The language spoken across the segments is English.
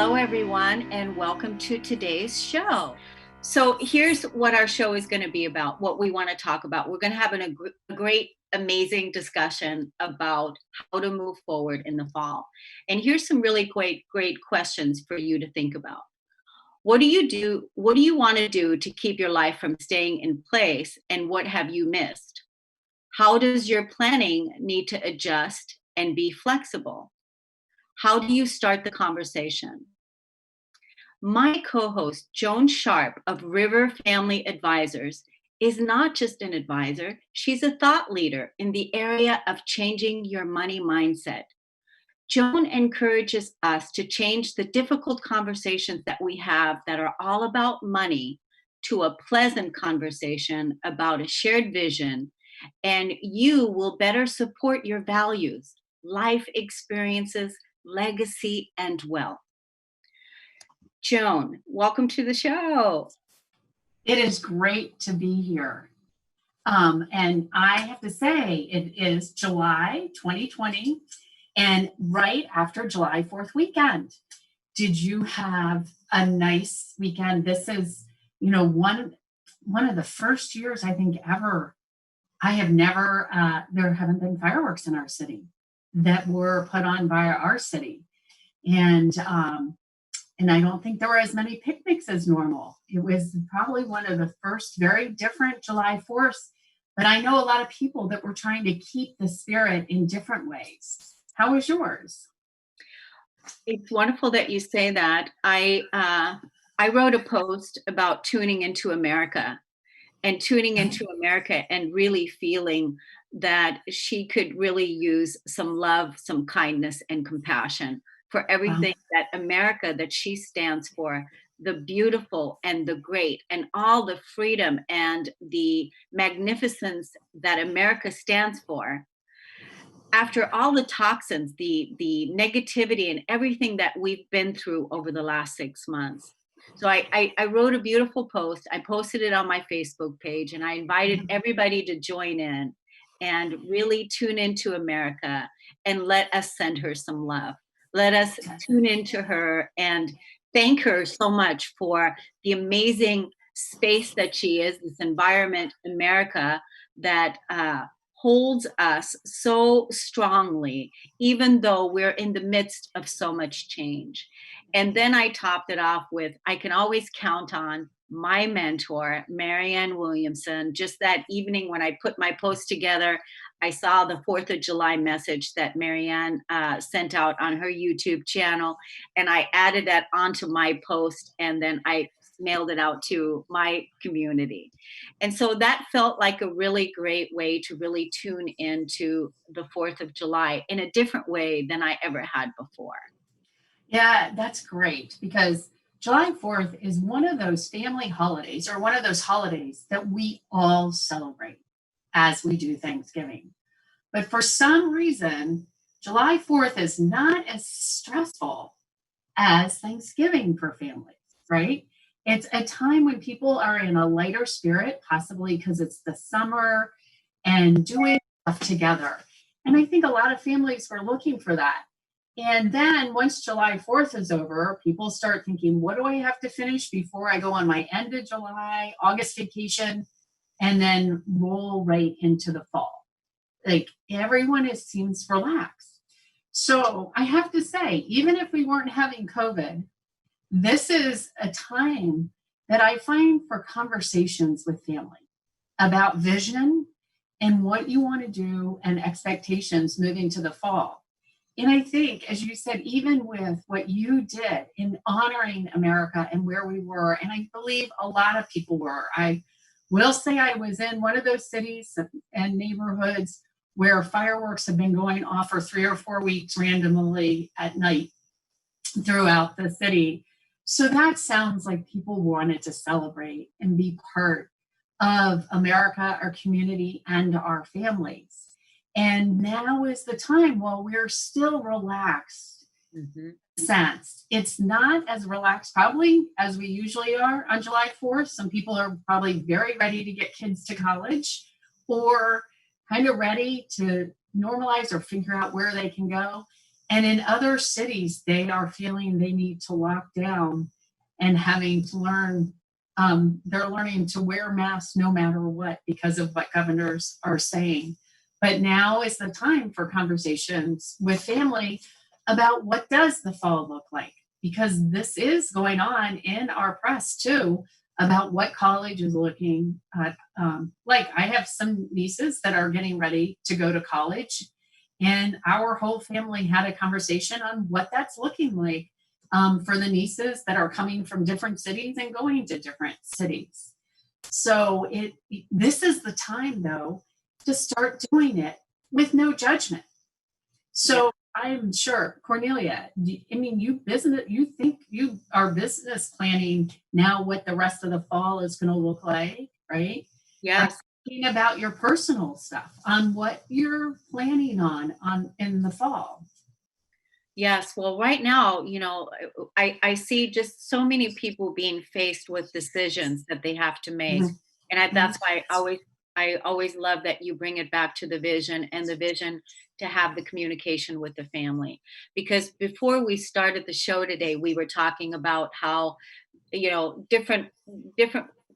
Hello, everyone, and welcome to today's show. So, here's what our show is going to be about, what we want to talk about. We're going to have a great, amazing discussion about how to move forward in the fall. And here's some really great questions for you to think about. What do you do? What do you want to do to keep your life from staying in place? And what have you missed? How does your planning need to adjust and be flexible? How do you start the conversation? My co host, Joan Sharp of River Family Advisors, is not just an advisor, she's a thought leader in the area of changing your money mindset. Joan encourages us to change the difficult conversations that we have that are all about money to a pleasant conversation about a shared vision, and you will better support your values, life experiences, legacy, and wealth. Joan, welcome to the show. It is great to be here. And I have to say, it is July 2020 and right after July 4th weekend. Did you have a nice weekend? This is, one of the first years I think ever I have never, there haven't been fireworks in our city that were put on by our city. And I don't think there were as many picnics as normal. It was probably one of the first very different July 4th, but I know a lot of people that were trying to keep the spirit in different ways. How was yours? It's wonderful that you say that. I wrote a post about tuning into America and really feeling that she could really use some love, some kindness, and compassion for everything that America, that she stands for, the beautiful and the great and all the freedom and the magnificence that America stands for. After all the toxins, the negativity and everything that we've been through over the last 6 months. So I wrote a beautiful post. I posted it on my Facebook page, and I invited everybody to join in and really tune into America and let us send her some love. Let us tune into her and thank her so much for the amazing space that she is, this environment, America, that holds us so strongly, even though we're in the midst of so much change. And then I topped it off with, I can always count on my mentor, Marianne Williamson. Just that evening when I put my post together, I saw the 4th of July message that Marianne sent out on her YouTube channel, and I added that onto my post, and then I mailed it out to my community. And so that felt like a really great way to really tune into the 4th of July in a different way than I ever had before. Yeah, that's great, because July 4th is one of those family holidays, or one of those holidays that we all celebrate as we do Thanksgiving. But for some reason, July 4th is not as stressful as Thanksgiving for families, right? It's a time when people are in a lighter spirit, possibly because it's the summer and doing stuff together. And I think a lot of families were looking for that. And then once July 4th is over, people start thinking, what do I have to finish before I go on my end of July, August vacation, and then roll right into the fall? Like everyone seems relaxed. So I have to say, even if we weren't having COVID, this is a time that I find for conversations with family about vision and what you want to do and expectations moving to the fall. And I think, as you said, even with what you did in honoring America and where we were, and I believe a lot of people were, I will say I was in one of those cities and neighborhoods where fireworks have been going off for 3 or 4 weeks randomly at night throughout the city. So that sounds like people wanted to celebrate and be part of America, our community, and our families. And now is the time while we're still relaxed. Sense. It's not as relaxed probably as we usually are on July 4th. Some people are probably very ready to get kids to college, or kind of ready to normalize or figure out where they can go. And in other cities, they are feeling they need to lock down and having to learn, they're learning to wear masks no matter what because of what governors are saying. But now is the time for conversations with family about what does the fall look like? Because this is going on in our press too, about what college is looking at. Like I have some nieces that are getting ready to go to college, and our whole family had a conversation on what that's looking like for the nieces that are coming from different cities and going to different cities. So this is the time though to start doing it with no judgment. So I'm sure, Cornelia, I mean, you think you are business planning now what the rest of the fall is going to look like, right? Yes. Thinking about your personal stuff on what you're planning on in the fall. Yes. Well, right now, I see just so many people being faced with decisions that they have to make. Mhm. And Mhm. that's why I always love that you bring it back to the vision, and the vision to have the communication with the family. Because before we started the show today, we were talking about how, different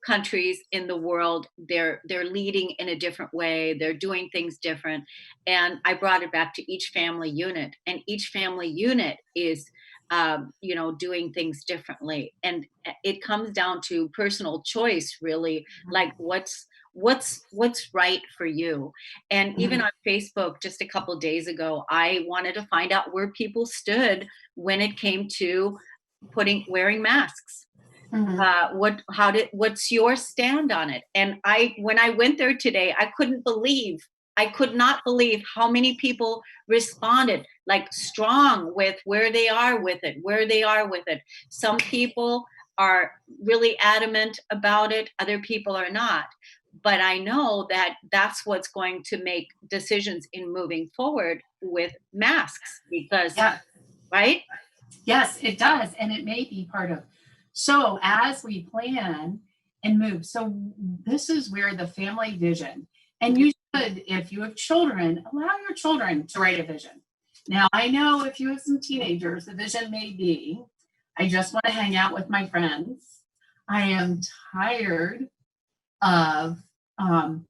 countries in the world, they're leading in a different way, they're doing things different. And I brought it back to each family unit, and each family unit is doing things differently. And it comes down to personal choice, really, like what's right for you. And even Mhm. on Facebook just a couple days ago, I wanted to find out where people stood when it came to putting wearing masks. Mhm. What's your stand on it? And when I went there today, I could not believe how many people responded like strong with where they are with it. Some people are really adamant about it, other people are not. But I know that that's what's going to make decisions in moving forward with masks, because, Yeah. right? Yes, it does. And it may be part of. So as we plan and move, so this is where the family vision, and you should, if you have children, allow your children to write a vision. Now, I know if you have some teenagers, the vision may be, I just want to hang out with my friends. I am tired of, um,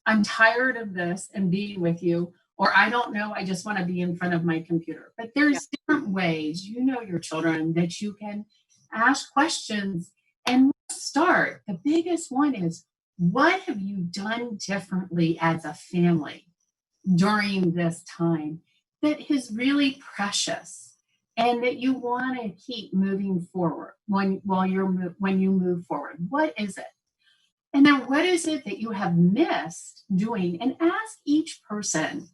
I'm tired of this and being with you, or I don't know, I just want to be in front of my computer. But Yeah. there's different ways, your children, that you can ask questions and start. The biggest one is, what have you done differently as a family during this time that is really precious and that you want to keep moving forward when you move forward? What is it? And then what is it that you have missed doing? And ask each person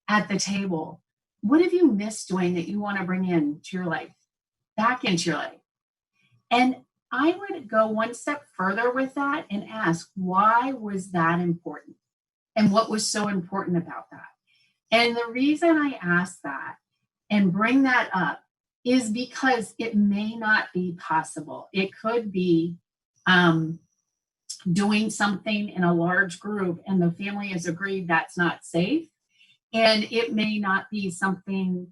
at the table, what have you missed doing that you want to bring into your life, back into your life? And I would go one step further with that and ask, why was that important? And what was so important about that? And the reason I ask that and bring that up is because it may not be possible. It could be doing something in a large group and the family has agreed that's not safe, and it may not be something.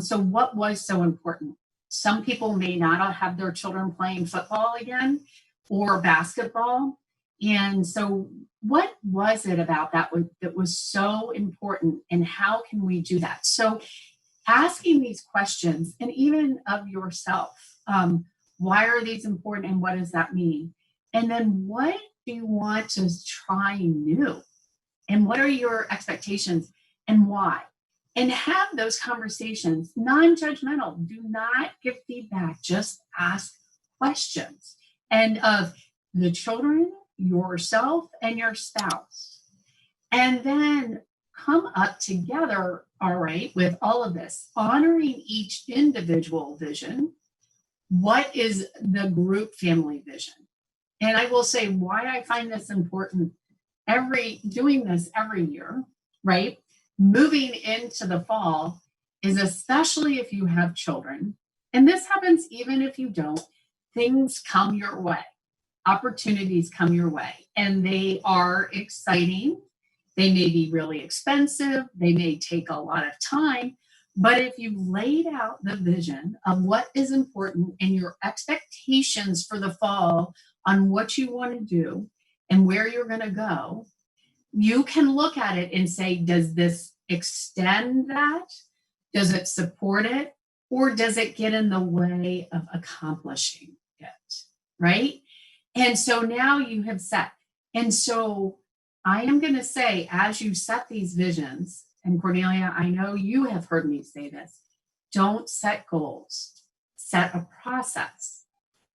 So what was so important? Some people may not have their children playing football again or basketball, and so what was it about that was so important, and how can we do that? So asking these questions, and even of yourself, why are these important and what does that mean? And then what do you want to try new? And what are your expectations and why? And have those conversations, non-judgmental. Do not give feedback, just ask questions. And of the children, yourself, and your spouse. And then come up together, all right, with all of this, honoring each individual vision. What is the group family vision? And I will say why I find this important, doing this every year, right? Moving into the fall is, especially if you have children, and this happens even if you don't, things come your way, opportunities come your way, and they are exciting. They may be really expensive, they may take a lot of time, But if you laid out the vision of what is important and your expectations for the fall on what you want to do and where you're going to go, you can look at it and say, does this extend that? Does it support it? Or does it get in the way of accomplishing it? Right? And so now you have set. And so I am going to say, as you set these visions, and Kornelia, I know you have heard me say this, don't set goals, set a process.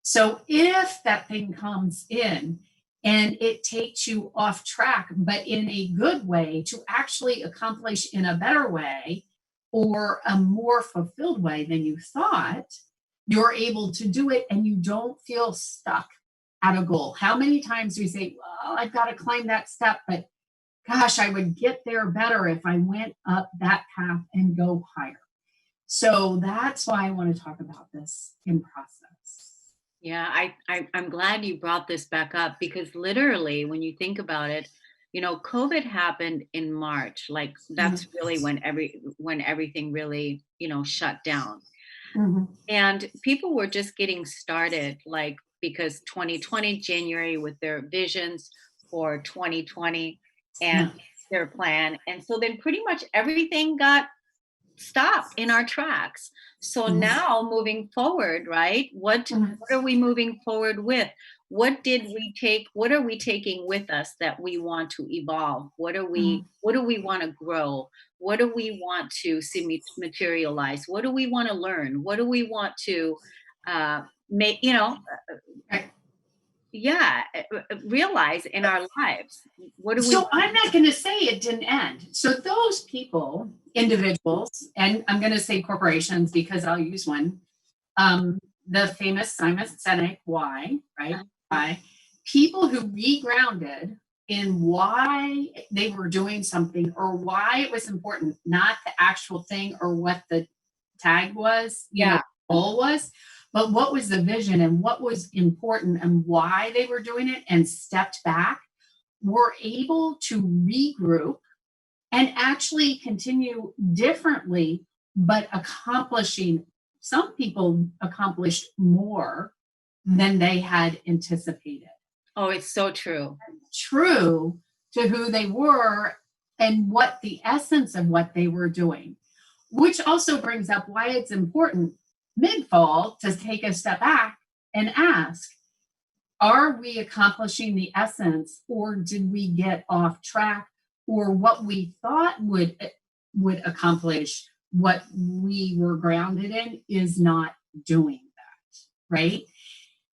So if that thing comes in and it takes you off track, but in a good way to actually accomplish in a better way or a more fulfilled way than you thought, you're able to do it and you don't feel stuck at a goal. How many times do we say, well, I've got to climb that step, but gosh, I would get there better if I went up that path and go higher. So that's why I want to talk about this in process. Yeah, I'm glad you brought this back up because literally, when you think about it, COVID happened in March. Like that's really when everything really, shut down. Mhm. And people were just getting started, like because 2020 January with their visions for 2020 Yeah. and their plan. And so then pretty much everything got stopped in our tracks. So Mhm. now moving forward, right? Mhm. What are we moving forward with? What did we take? What are we taking with us that we want to evolve? What do we want to grow? What do we want to see materialize? What do we want to learn? What do we want to make, Right. yeah, realize in our lives? What do we So I'm not going to say it didn't end. So those people, individuals, and I'm going to say corporations because I'll use one, the famous Simon Sinek why, right? Why people who regrounded in why they were doing something or why it was important, not the actual thing or what the tag was, goal was, but what was the vision and what was important and why they were doing it and stepped back, were able to regroup and actually continue differently, but accomplishing, some people accomplished more than they had anticipated. Oh, it's so true. True to who they were and what the essence of what they were doing, which also brings up why it's important mid-fall to take a step back and ask, are we accomplishing the essence or did we get off track or what we thought would accomplish what we were grounded in is not doing that, right?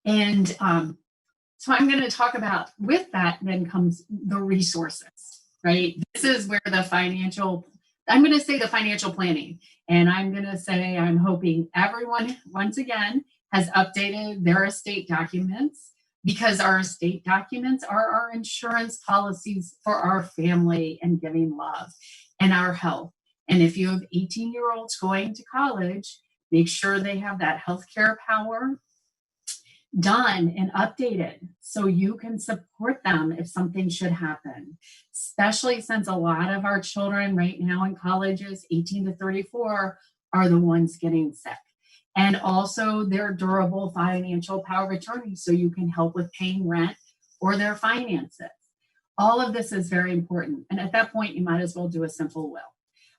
And so I'm going to talk about with that then comes the resources, right? This is where I'm going to say the financial planning, and I'm going to say I'm hoping everyone once again has updated their estate documents, because our estate documents are our insurance policies for our family and giving love and our health. And if you have 18-year-olds going to college, make sure they have that healthcare power done and updated so you can support them if something should happen, especially since a lot of our children right now in colleges, 18 to 34, are the ones getting sick. And also their durable financial power of attorney so you can help with paying rent or their finances. All of this is very important. And at that point, you might as well do a simple will.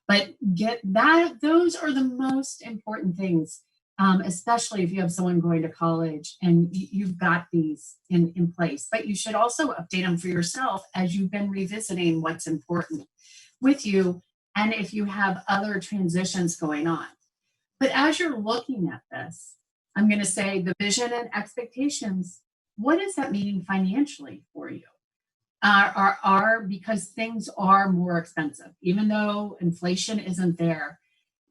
But get that, those are the most important things, especially if you have someone going to college and you've got these in place. But you should also update them for yourself as you've been revisiting what's important with you and if you have other transitions going on. But as you're looking at this, I'm going to say the vision and expectations, what does that mean financially for you? Because things are more expensive, even though inflation isn't there.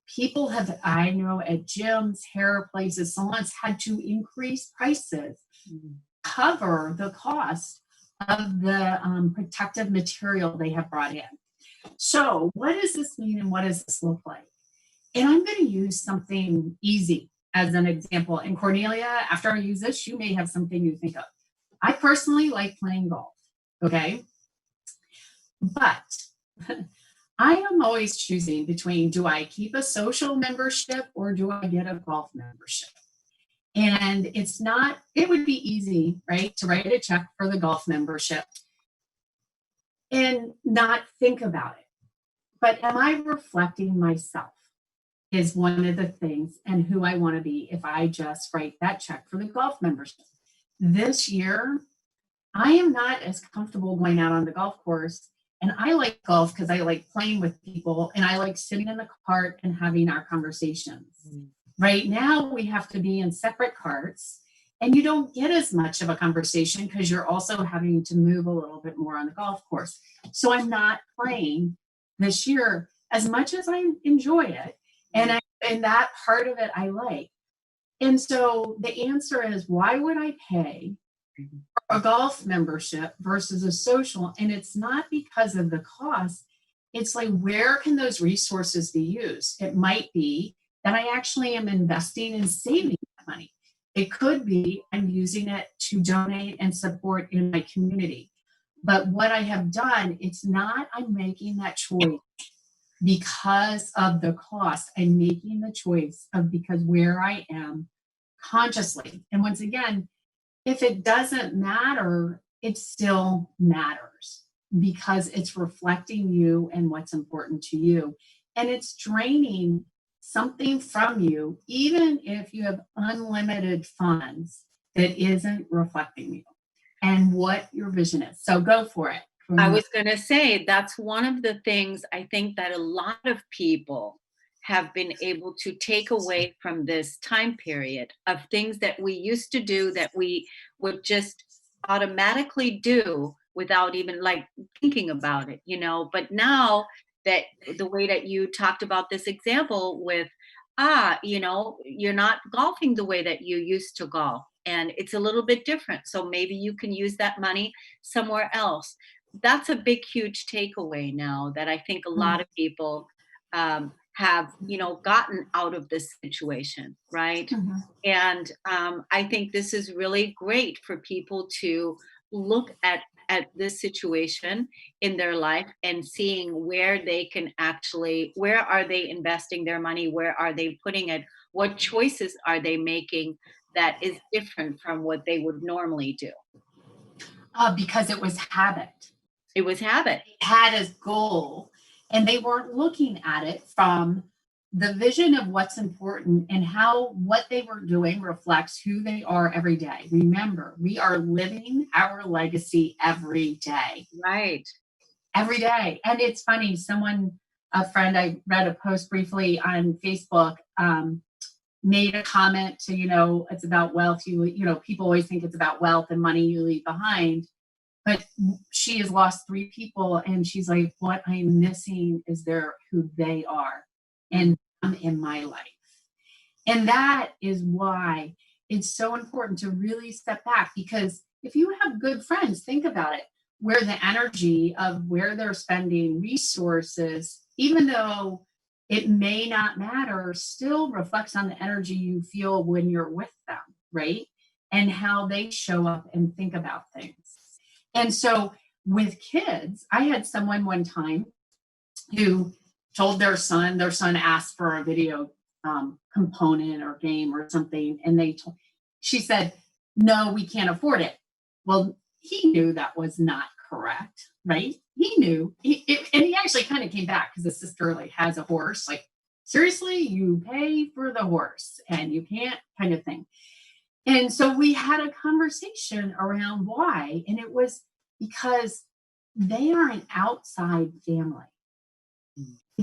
People have, I know at gyms, hair places, salons had to increase prices, cover the cost of the protective material they have brought in. So what does this mean and what does this look like? And I'm going to use something easy as an example. And Kornelia, after I use this, you may have something you think of. I personally like playing golf, okay? But I am always choosing between, do I keep a social membership or do I get a golf membership? And it would be easy, right, to write a check for the golf membership and not think about it. But am I reflecting myself is one of the things, and who I want to be if I just write that check for the golf membership. This year, I am not as comfortable going out on the golf course. And I like golf because I like playing with people and I like sitting in the cart and having our conversations. Right now, we have to be in separate carts and you don't get as much of a conversation because you're also having to move a little bit more on the golf course. So I'm not playing this year as much as I enjoy it. And that part of it I like. And so the answer is, why would I pay a golf membership versus a social? And it's not because of the cost. It's like, where can those resources be used? It might be that I actually am investing in saving that money. It could be I'm using it to donate and support in my community. But what I have done, it's not I'm making that choice because of the cost. I'm making the choice of because where I am consciously. And once again, if it doesn't matter, it still matters because it's reflecting you and what's important to you. And it's draining something from you, even if you have unlimited funds, that isn't reflecting you and what your vision is. So go for it. I was going to say that's one of the things I think that a lot of people have been able to take away from this time period of things that we used to do that we would just automatically do without even like thinking about it, but now that the way that you talked about this example with, you're not golfing the way that you used to golf and it's a little bit different. So maybe you can use that money somewhere else. That's a big, huge takeaway now that I think a lot of people have, gotten out of this situation, right? Mhm. And I think this is really great for people to look at this situation in their life and seeing where they can actually, where are they investing their money? Where are they putting it? What choices are they making that is different from what they would normally do? Because it was habit. It was habit. Had as goal, and they weren't looking at it from the vision of what's important and how what they were doing reflects who they are every day. Remember, we are living our legacy every day. Right. Every day. And it's funny, a friend, I read a post briefly on Facebook, made a comment to, it's about wealth. People always think it's about wealth and money you leave behind. But she has lost 3 people, and she's like, what I'm missing is who they are and them in my life. And that is why it's so important to really step back, because if you have good friends, think about it, where the energy of where they're spending resources, even though it may not matter, still reflects on the energy you feel when you're with them, right? And how they show up and think about things. And so with kids, I had someone one time who told their son asked for a video component or game or something. And she said, no, we can't afford it. Well, he knew that was not correct, right? He knew, and he actually kind of came back because the sister has a horse. Like, seriously, you pay for the horse and you can't, kind of thing. And so we had a conversation around why, and it was because they are an outside family.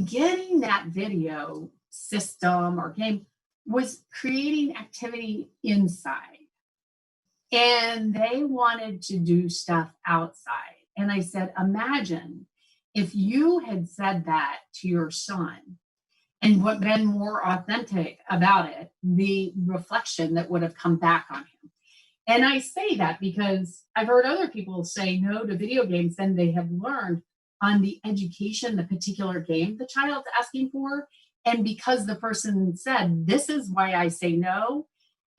Getting that video system or game was creating activity inside, and they wanted to do stuff outside. And I said, imagine if you had said that to your son and what been more authentic about it, the reflection that would have come back on him. And I say that because I've heard other people say no to video games, and they have learned on the education, the particular game the child's asking for. And because the person said, this is why I say no,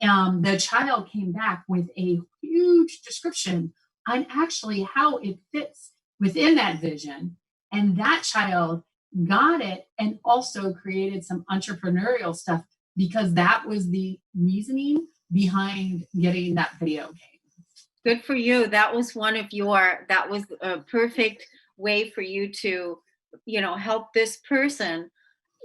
the child came back with a huge description on actually how it fits within that vision. And that child got it, and also created some entrepreneurial stuff because that was the reasoning behind getting that video game. Good for you. That was that was a perfect way for you to, help this person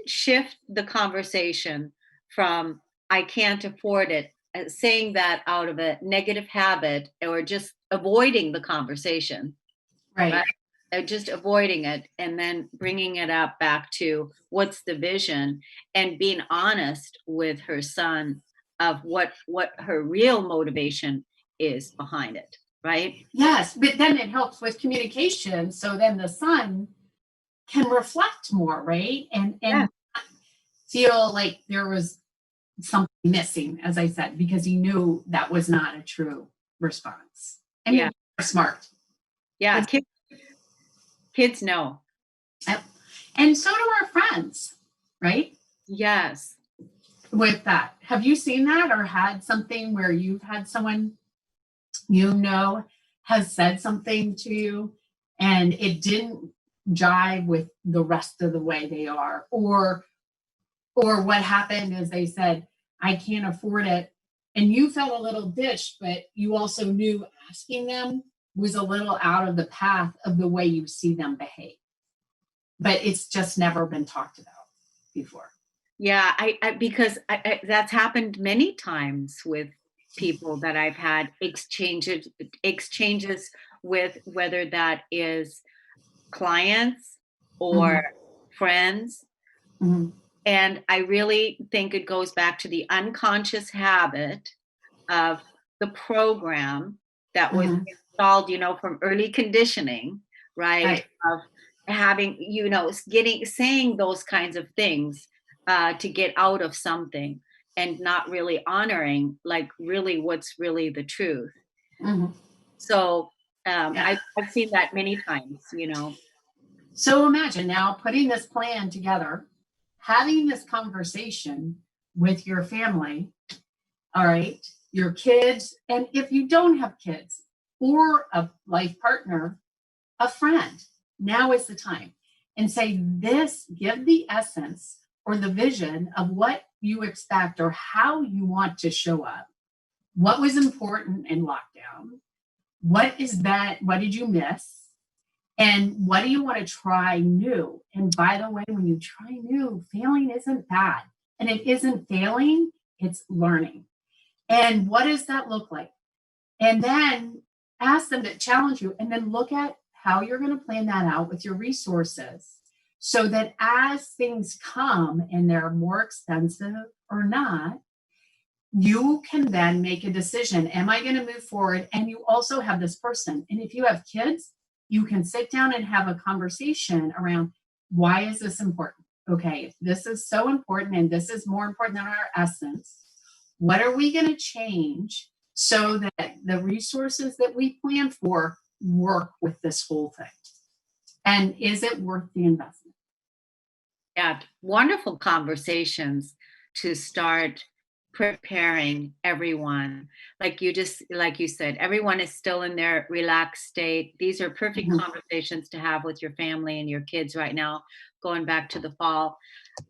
shift the conversation from I can't afford it, saying that out of a negative habit or just avoiding the conversation, right? Right. Just avoiding it and then bringing it up back to what's the vision and being honest with her son of what her real motivation is behind it, right? Yes, but then it helps with communication. So then the son can reflect more, right? Yeah. And feel like there was something missing, as I said, because he knew that was not a true response. And Yeah. you're smart. Yeah. Kids know. Yep. And so do our friends, right? Yes. With that. Have you seen that or had something where you've had someone has said something to you and it didn't jive with the rest of the way they are? Or what happened is they said, I can't afford it. And you felt a little ditched, but you also knew asking them was a little out of the path of the way you see them behave. But it's just never been talked about before. Yeah, because that's happened many times with people that I've had exchanges with, whether that is clients or friends. Mhm. And I really think it goes back to the unconscious habit of the program that was installed, from early conditioning, right? Right. Of having, saying those kinds of things to get out of something and not really honoring, like, really what's really the truth. Mhm. So Yeah. I've seen that many times. So imagine now putting this plan together, having this conversation with your family, all right, your kids, and if you don't have kids or a life partner, a friend, now is the time. And say give the essence or the vision of what you expect or how you want to show up. What was important in lockdown? What is that? What did you miss? And what do you want to try new? And by the way, when you try new, failing isn't bad. And it isn't failing, it's learning. And what does that look like? And then ask them to challenge you and then look at how you're going to plan that out with your resources so that as things come and they're more expensive or not, you can then make a decision. Am I going to move forward? And you also have this person. And if you have kids, you can sit down and have a conversation around why is this important? Okay, if this is so important and this is more important than our essence, what are we going to change so that the resources that we plan for work with this whole thing? And is it worth the investment? Yeah, wonderful conversations to start preparing everyone. Like you said, everyone is still in their relaxed state. These are perfect conversations to have with your family and your kids right now, going back to the fall.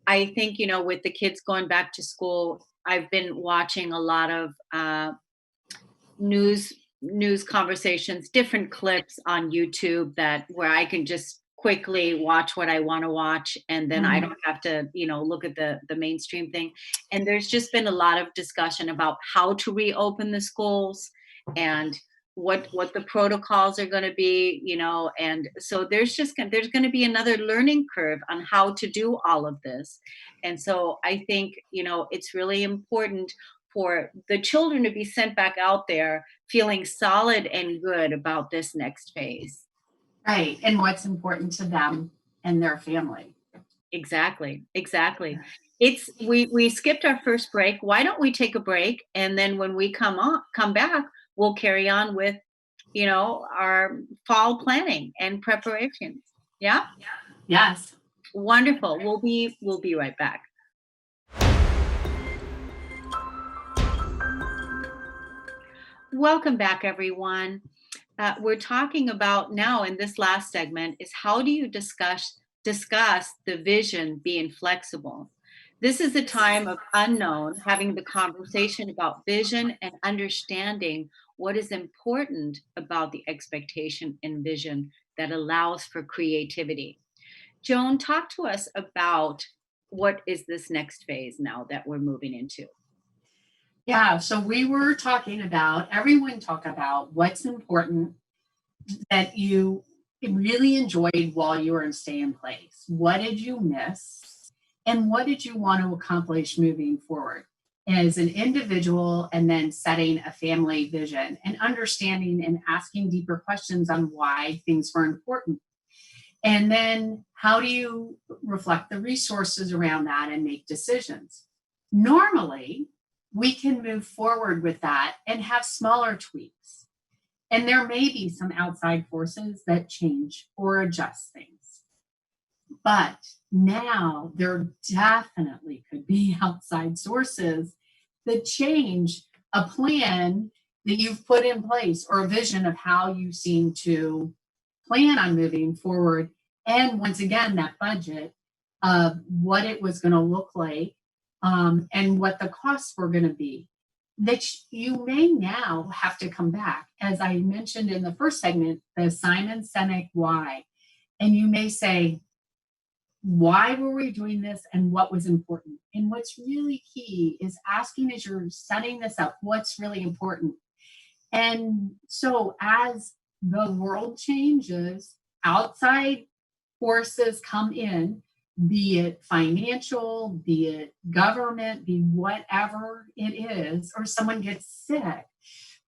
I think, with the kids going back to school, I've been watching a lot of news conversations, different clips on YouTube where I can just quickly watch what I want to watch, and then I don't have to, look at the mainstream thing. And there's just been a lot of discussion about how to reopen the schools and what the protocols are going to be, and so there's going to be another learning curve on how to do all of this. And so I think, it's really important for the children to be sent back out there feeling solid and good about this next phase. Right. And what's important to them and their family. Exactly. We skipped our first break. Why don't we take a break, and then when we come back, we'll carry on with, our fall planning and preparations. Yeah? Yes. Wonderful. We'll be right back. Welcome back, everyone. We're talking about now in this last segment is how do you discuss discuss the vision being flexible. This is a time of unknown, having the conversation about vision and understanding what is important about the expectation and vision that allows for creativity. Joan, talk to us about what is this next phase now that we're moving into? Yeah, so we were talking about, everyone talk about what's important that you really enjoyed while you were in stay in place. What did you miss? And what did you want to accomplish moving forward as an individual, and then setting a family vision and understanding and asking deeper questions on why things were important. And then how do you reflect the resources around that and make decisions? Normally, we can move forward with that and have smaller tweaks. And there may be some outside forces that change or adjust things. But now there definitely could be outside sources that change a plan that you've put in place, or a vision of how you seem to plan on moving forward. And once again, that budget of what it was going to look like, and what the costs were going to be, that you may now have to come back. As I mentioned in the first segment, the Simon Sinek why. And you may say, why were we doing this and what was important? And what's really key is asking, as you're setting this up, what's really important? And so as the world changes, outside forces come in, be it financial, be it government, be whatever it is, or someone gets sick,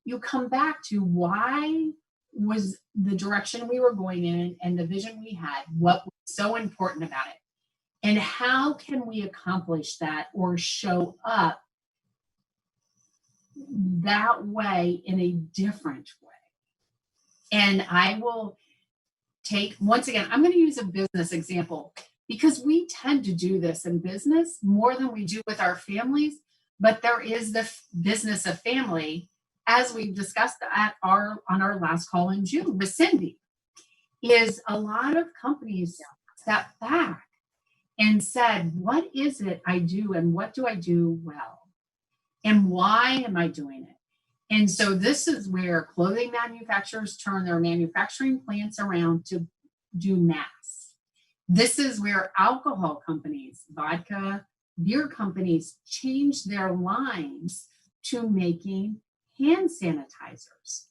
you come back to why was the direction we were going in and the vision we had, what was so important about it, and how can we accomplish that or show up that way in a different way. And I will take, once again, I'm going to use a business example, because we tend to do this in business more than we do with our families. But there is the business of family, as we discussed on our last call in June with Cindy, is a lot of companies stepped back and said, what is it I do and what do I do well? And why am I doing it? And so this is where clothing manufacturers turn their manufacturing plants around to do mass. This is where alcohol companies, vodka, beer companies change their lines to making hand sanitizers.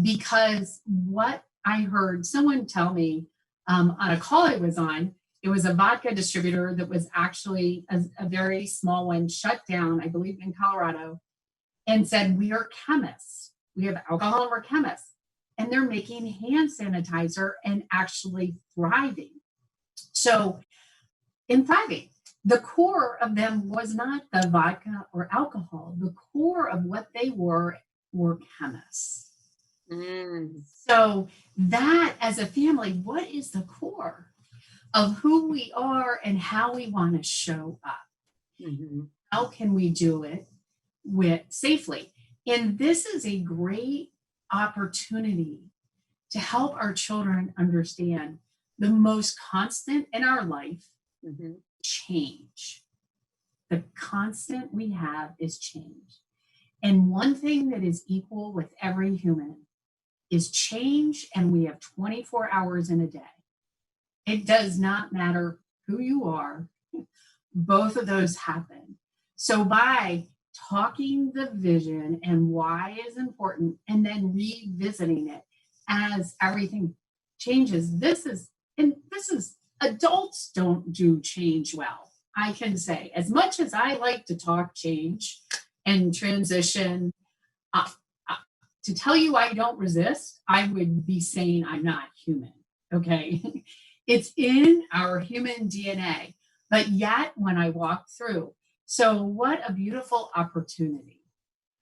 Because what I heard someone tell me on a call I was on, it was a vodka distributor that was actually a very small one, shut down, I believe in Colorado, and said, we are chemists. We have alcohol and we're chemists. And they're making hand sanitizer and actually thriving. So in thriving, the core of them was not the vodka or alcohol. The core of what they were chemists. So that, as a family, what is the core of who we are and how we want to show up? Mm-hmm. How can we do it safely? And this is a great opportunity to help our children understand the most constant in our life, mm-hmm, change. The constant we have is change. And one thing that is equal with every human is change, and we have 24 hours in a day. It does not matter who you are, both of those happen. So by talking the vision and why is important, and then revisiting it as everything changes, this is adults don't do change well. I can say, as much as I like to talk change and transition, to tell you I don't resist, I would be saying I'm not human, okay? It's in our human DNA, but yet when I walk through, so what a beautiful opportunity.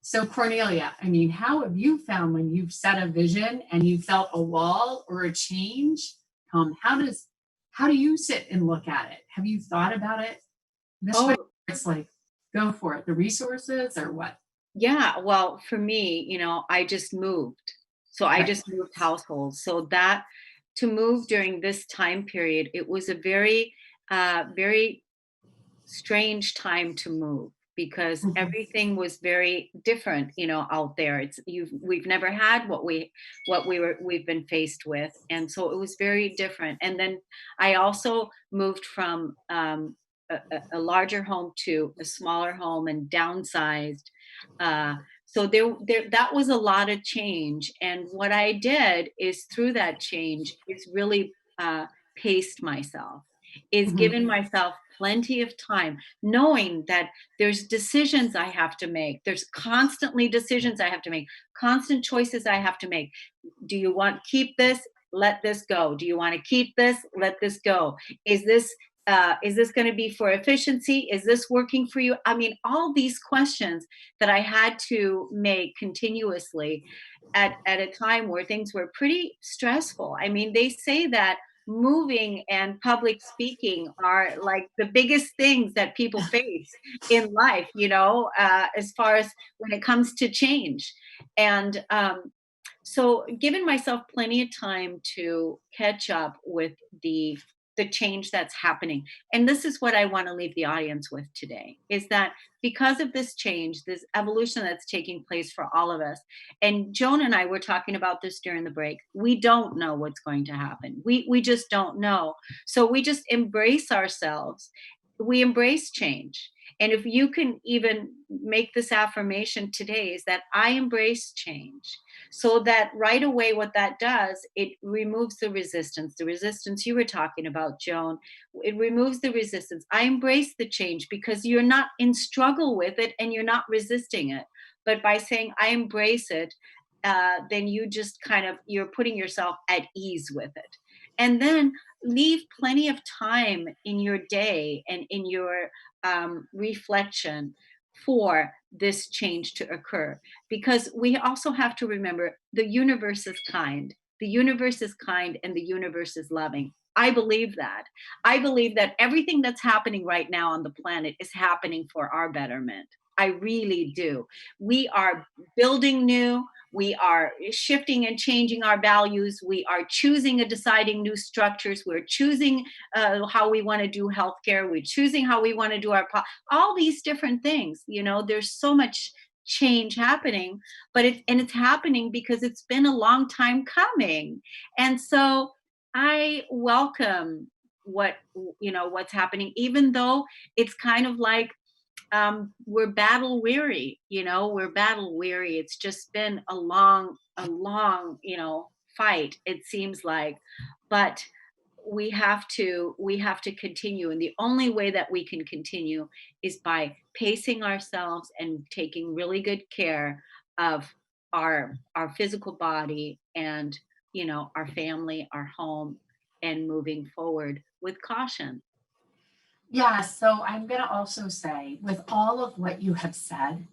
So Kornelia, I mean, how have you found when you've set a vision and you felt a wall or a change? How do you sit and look at it? Have you thought about it this way? It's like, go for it. The resources or what? Yeah, well, for me, I just moved. So I just moved households. So that to move during this time period, it was a very strange time to move because Mhm. everything was very different, out there. We've never had we've been faced with, and so it was very different. And then I also moved from a larger home to a smaller home and downsized. So that was a lot of change. And what I did is through that change is really paced myself, is Mhm. given myself plenty of time, knowing that there's decisions I have to make. There's constantly decisions I have to make, constant choices I have to make. Do you want to keep this? Let this go. Do you want to keep this? Let this go. Is this is this going to be for efficiency? Is this working for you? I mean, all these questions that I had to make continuously at a time where things were pretty stressful. I mean, they say that moving and public speaking are like the biggest things that people face in life, as far as when it comes to change. And so giving myself plenty of time to catch up with the change that's happening. And this is what I want to leave the audience with today, is that because of this change, this evolution that's taking place for all of us, and Joan and I were talking about this during the break, we don't know what's going to happen. We just don't know. So we just embrace ourselves. We embrace change. And if you can even make this affirmation today, is that I embrace change. So that right away, what that does, it removes the resistance you were talking about, Joan. It removes the resistance. I embrace the change because you're not in struggle with it and you're not resisting it. But by saying I embrace it, then you just you're putting yourself at ease with it. And then leave plenty of time in your day and in your reflection for this change to occur, because we also have to remember the universe is kind. The universe is kind and the universe is loving. I believe that. I believe that everything that's happening right now on the planet is happening for our betterment. I really do. We are building new. We are shifting and changing our values. We are choosing and deciding new structures. We're choosing how we want to do healthcare. We're choosing how we want to do all these different things. There's so much change happening, but it's happening because it's been a long time coming. And so I welcome what's happening, even though it's kind of like we're battle weary. We're battle weary. It's just been a long fight, it seems like. But we have to continue, and the only way that we can continue is by pacing ourselves and taking really good care of our physical body and our family, our home, and moving forward with caution. Yeah, so I'm going to also say, with all of what you have said,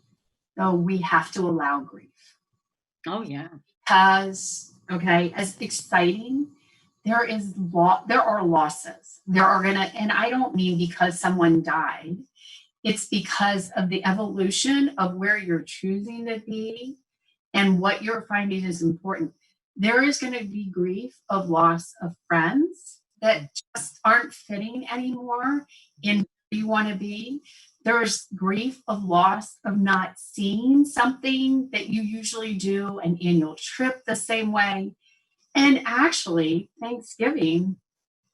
though, we have to allow grief. Oh yeah. Because, okay, as exciting, there are losses. There are going to, and I don't mean because someone died, it's because of the evolution of where you're choosing to be and what you're finding is important. There is going to be grief of loss of friends that just aren't fitting anymore in where you want to be. There's grief of loss of not seeing something that you usually do, an annual trip the same way. And actually, Thanksgiving,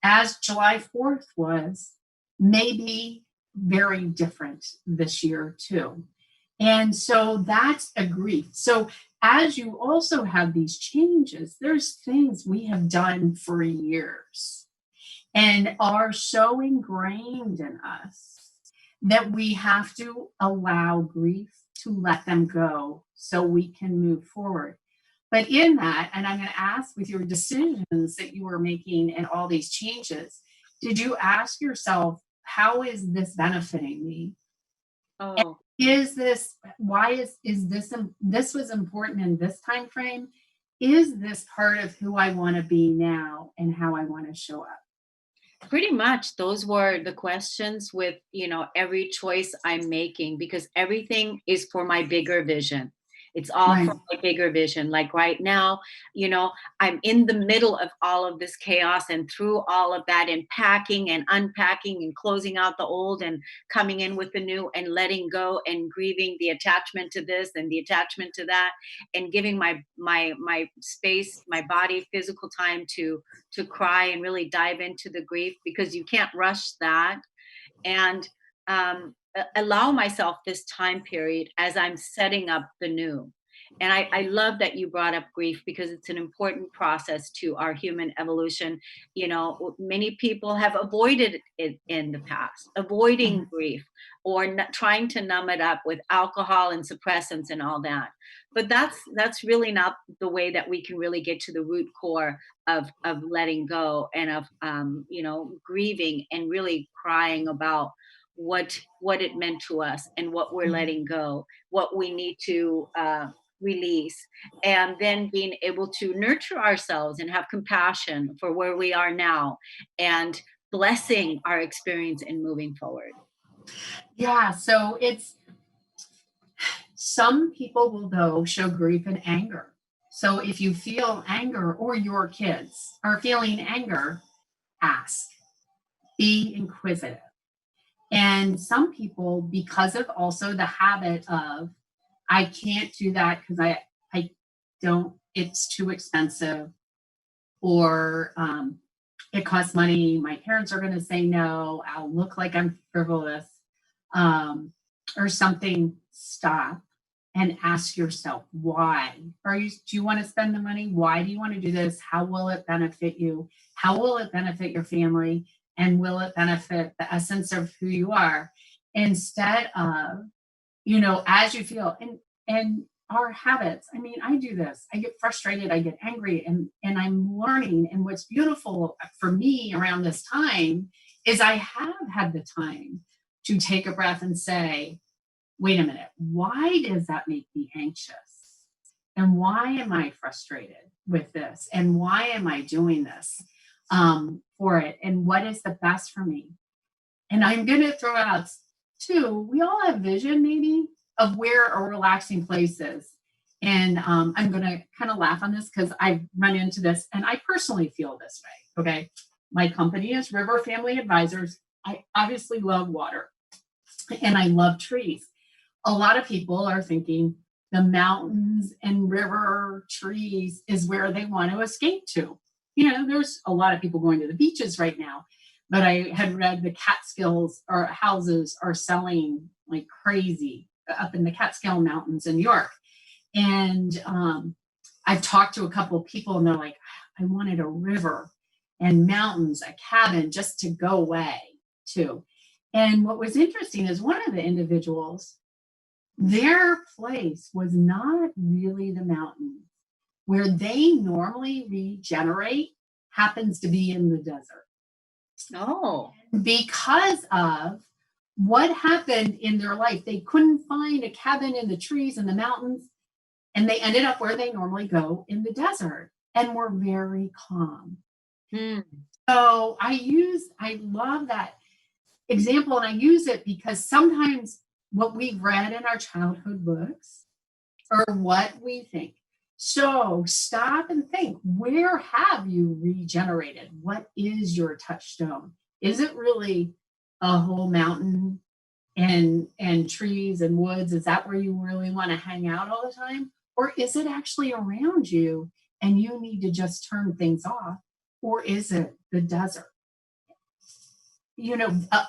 as July 4th was, maybe very different this year too. And so that's a grief. So as you also have these changes, there's things we have done for years and are so ingrained in us that we have to allow grief to let them go so we can move forward. But in that, and I'm going to ask, with your decisions that you were making and all these changes, did you ask yourself, how is this benefiting me? Oh, Is this, why is this, this was important in this time frame? Is this part of who I want to be now and how I want to show up? pretty much those were the questions with, every choice I'm making, because everything is for my bigger vision. It's all Right. for my bigger vision. Like right now, I'm in the middle of all of this chaos, and through all of that, and packing and unpacking and closing out the old and coming in with the new, and letting go and grieving the attachment to this and the attachment to that, and giving my space, my body, physical time to cry and really dive into the grief, because you can't rush that. And allow myself this time period as I'm setting up the new. And I love that you brought up grief, because it's an important process to our human evolution. Many people have avoided it in the past, avoiding grief, or trying to numb it up with alcohol and suppressants and all that. But that's really not the way that we can really get to the root core of letting go, and of grieving, and really crying about what it meant to us, and what we're letting go, what we need to release, and then being able to nurture ourselves and have compassion for where we are now, and blessing our experience and moving forward. Yeah. So it's some people will though show grief and anger. So if you feel anger or your kids are feeling anger, ask, be inquisitive. And some people, because of also the habit of, I can't do that because I don't, it's too expensive, or it costs money. My parents are going to say no. I'll look like I'm frivolous, or something. Stop and ask yourself, why do you want to spend the money? Why do you want to do this? How will it benefit you? How will it benefit your family? And will it benefit the essence of who you are? Instead of, as you feel, and our habits. I mean, I do this. I get frustrated, I get angry, and I'm learning. And what's beautiful for me around this time is I have had the time to take a breath and say, wait a minute, why does that make me anxious? And why am I frustrated with this? And why am I doing this for it? And what is the best for me? And I'm going to throw out too, we all have vision maybe of where a relaxing place is. And I'm going to kind of laugh on this because I've run into this and I personally feel this way. Okay. My company is River Family Advisors. I obviously love water and I love trees. A lot of people are thinking the mountains and river trees is where they want to escape to. There's a lot of people going to the beaches right now, but I had read the Catskills or houses are selling like crazy up in the Catskill Mountains in New York. And I've talked to a couple of people and they're like, I wanted a river and mountains, a cabin just to go away to. And what was interesting is one of the individuals, their place was not really the mountain. Where they normally regenerate happens to be in the desert. Oh. Because of what happened in their life, they couldn't find a cabin in the trees and the mountains, and they ended up where they normally go in the desert and were very calm. So I love that example, and I use it because sometimes what we've read in our childhood books or what we think. So stop and think, where have you regenerated? What is your touchstone? Is it really a whole mountain and trees and woods? Is that where you really want to hang out all the time? Or is it actually around you and you need to just turn things off? Or is it the desert?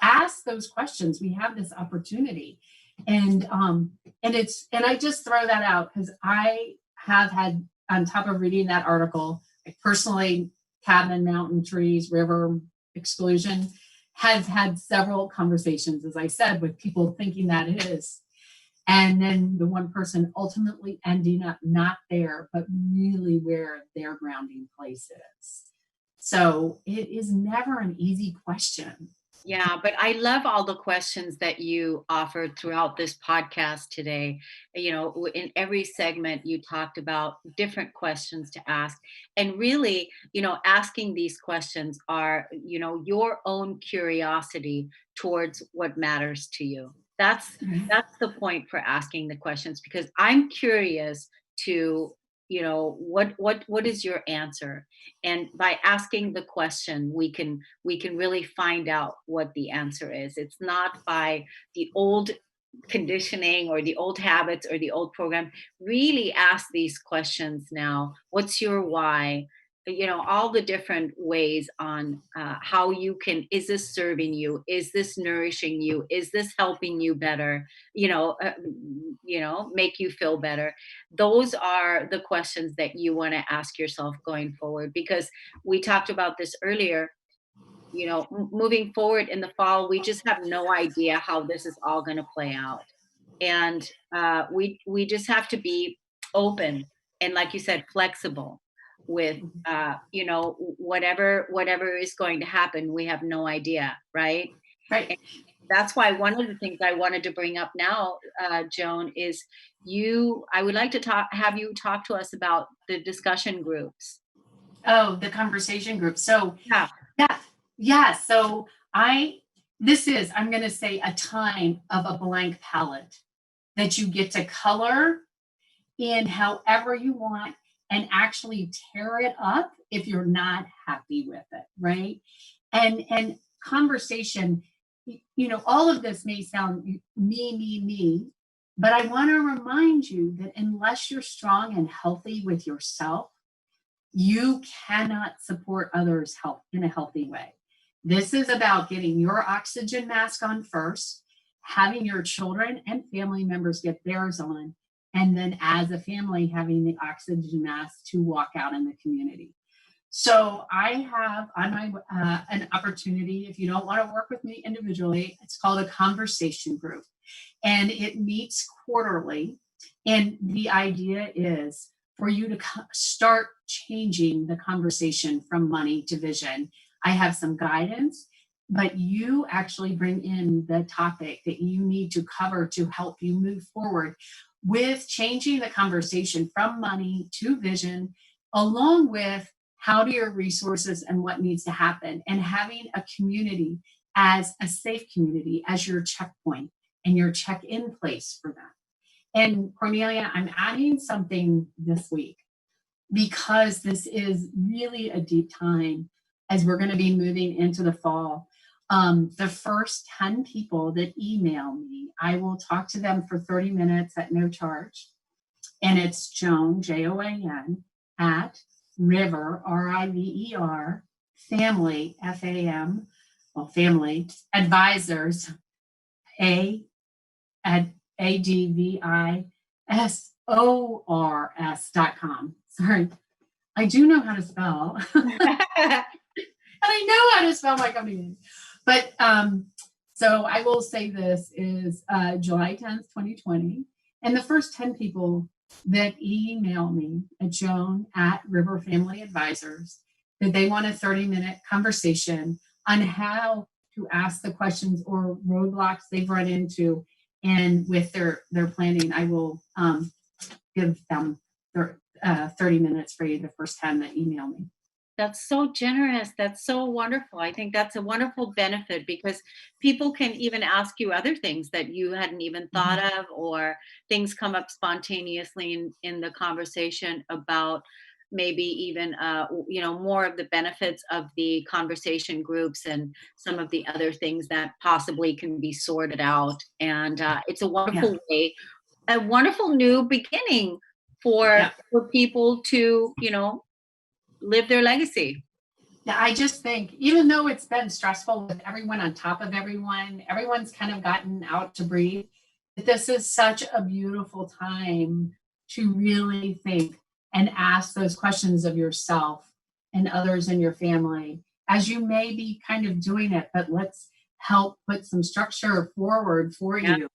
Ask those questions. We have this opportunity. And I just throw that out because I have had, on top of reading that article, I personally, cabin, mountain, trees, river exclusion, has had several conversations, as I said, with people thinking that it is. And then the one person ultimately ending up not there, but really where their grounding place is. So it is never an easy question. Yeah, but I love all the questions that you offered throughout this podcast today. In every segment, you talked about different questions to ask. And really, asking these questions are, your own curiosity towards what matters to you. That's Mhm. that's the point for asking the questions, because I'm curious to, what is your answer? And by asking the question, we can really find out what the answer is. It's not by the old conditioning or the old habits or the old program. Really ask these questions now. What's your why? All the different ways on how you can, is this serving you, is this nourishing you, is this helping you better, make you feel better. Those are the questions that you want to ask yourself going forward, because we talked about this earlier. Moving forward in the fall, we just have no idea how this is all going to play out. And we just have to be open and, like you said, flexible with, whatever is going to happen. We have no idea, right? Right. And that's why one of the things I wanted to bring up now, Joan, is I would like to have you talk to us about the discussion groups. Oh, the conversation group. So Yeah. yeah, yeah. So I'm going to say a time of a blank palette that you get to color in however you want and actually tear it up if you're not happy with it, right? And conversation, all of this may sound me, but I want to remind you that unless you're strong and healthy with yourself, you cannot support others' health in a healthy way. This is about getting your oxygen mask on first, having your children and family members get theirs on, and then as a family, having the oxygen mask to walk out in the community. So I have on my an opportunity. If you don't want to work with me individually, it's called a conversation group, and it meets quarterly. And the idea is for you to start changing the conversation from money to vision. I have some guidance, but you actually bring in the topic that you need to cover to help you move forward with changing the conversation from money to vision, along with how do your resources and what needs to happen, and having a community as a safe community as your checkpoint and your check-in place for that. And Cornelia, I'm adding something this week because this is really a deep time as we're going to be moving into the fall. The first 10 people that email me, I will talk to them for 30 minutes at no charge. And it's Joan, Joan, at River, River, family, FAM, well, family advisors, at ADVISORS.com. Sorry, I do know how to spell. And I know how to spell my company name. But so I will say this is July 10th, 2020. And the first 10 people that email me at Joan at River Family Advisors, that they want a 30-minute conversation on how to ask the questions or roadblocks they've run into. And with their planning, I will give them 30 minutes for you, the first 10 that email me. That's so generous. That's so wonderful. I think that's a wonderful benefit, because people can even ask you other things that you hadn't even thought of, or things come up spontaneously in the conversation about maybe even more of the benefits of the conversation groups and some of the other things that possibly can be sorted out. And it's a wonderful way, a wonderful new beginning for people to live their legacy. Now, I just think, even though it's been stressful with everyone on top of everyone, everyone's kind of gotten out to breathe, that this is such a beautiful time to really think and ask those questions of yourself and others in your family, as you may be kind of doing it, but let's help put some structure forward for you.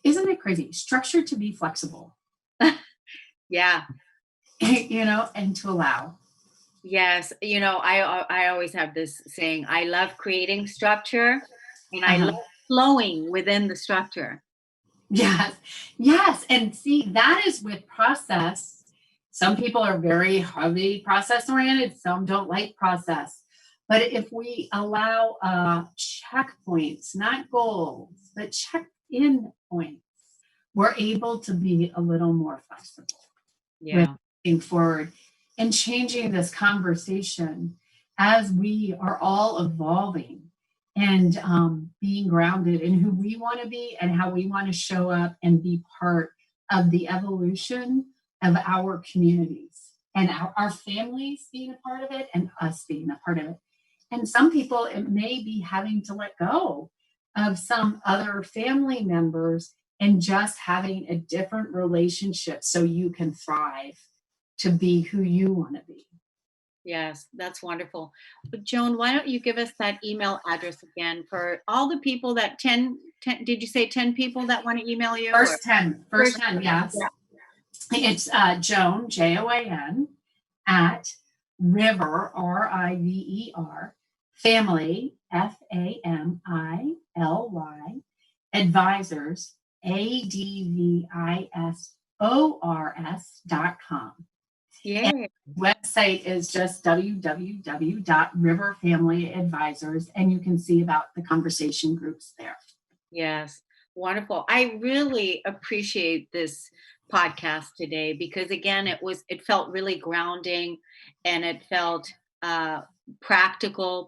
Isn't it crazy? Structure to be flexible. Yeah. And to allow. Yes, I always have this saying, I love creating structure, and I love flowing within the structure. Yes. And see, that is with process. Some people are very heavy process oriented, some don't like process. But if we allow checkpoints, not goals, but check-in points, we're able to be a little more flexible with moving forward and changing this conversation as we are all evolving and being grounded in who we want to be and how we want to show up and be part of the evolution of our communities and our families being a part of it and us being a part of it. And some people, it may be having to let go of some other family members and just having a different relationship so you can thrive to be who you want to be. Yes, that's wonderful. But Joan, why don't you give us that email address again for all the people that 10 did you say 10 people that want to email you? First 10, yes. Yeah. It's Joan, Joan, at River, River, family, Family, advisors, advisors.com. Yeah. Website is just www.riverfamilyadvisors, and you can see about the conversation groups there. Yes, wonderful. I really appreciate this podcast today because again, it felt really grounding and it felt practical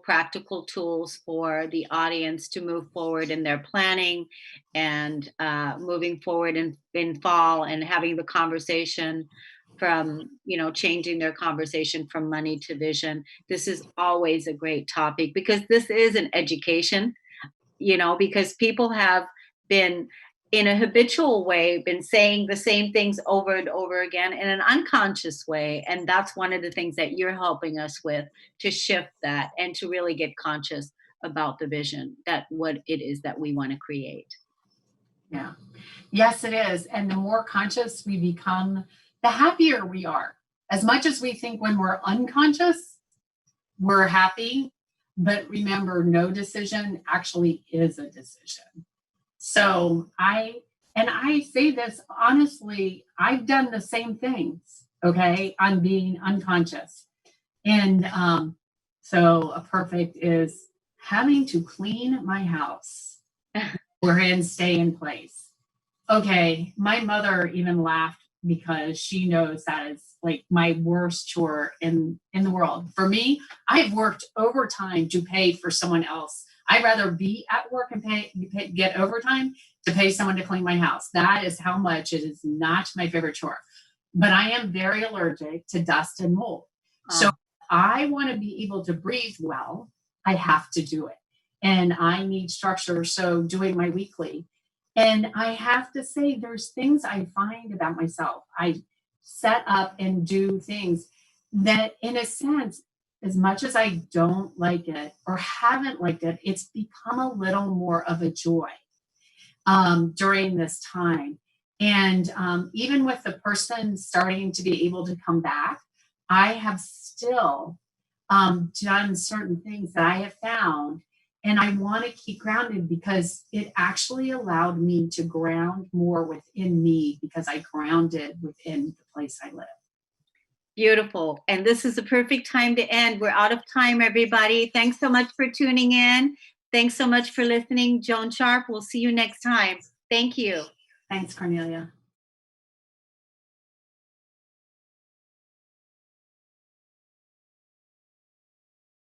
tools for the audience to move forward in their planning and moving forward in fall and having the conversation from, changing their conversation from money to vision. This is always a great topic because this is an education, because people have been in a habitual way, been saying the same things over and over again in an unconscious way. And that's one of the things that you're helping us with to shift that and to really get conscious about the vision, that what it is that we want to create. Yeah. Yes, it is. And the more conscious we become, the happier we are. As much as we think when we're unconscious, we're happy. But remember, no decision actually is a decision. So I say this honestly, I've done the same things, okay, on being unconscious. And so a perfect is having to clean my house and stay in place. Okay, my mother even laughed because she knows that is like my worst chore in the world. For me, I've worked overtime to pay for someone else. I'd rather be at work and get overtime to pay someone to clean my house. That is how much it is not my favorite chore. But I am very allergic to dust and mold. So I want to be able to breathe well. I have to do it. And I need structure. So doing my weekly. And I have to say, there's things I find about myself. I set up and do things that, in a sense, as much as I don't like it or haven't liked it, it's become a little more of a joy during this time. And even with the person starting to be able to come back, I have still done certain things that I have found. And I want to keep grounded because it actually allowed me to ground more within me because I grounded within the place I live. Beautiful. And this is the perfect time to end. We're out of time, everybody. Thanks so much for tuning in. Thanks so much for listening. Joan Sharp, we'll see you next time. Thank you. Thanks, Kornelia.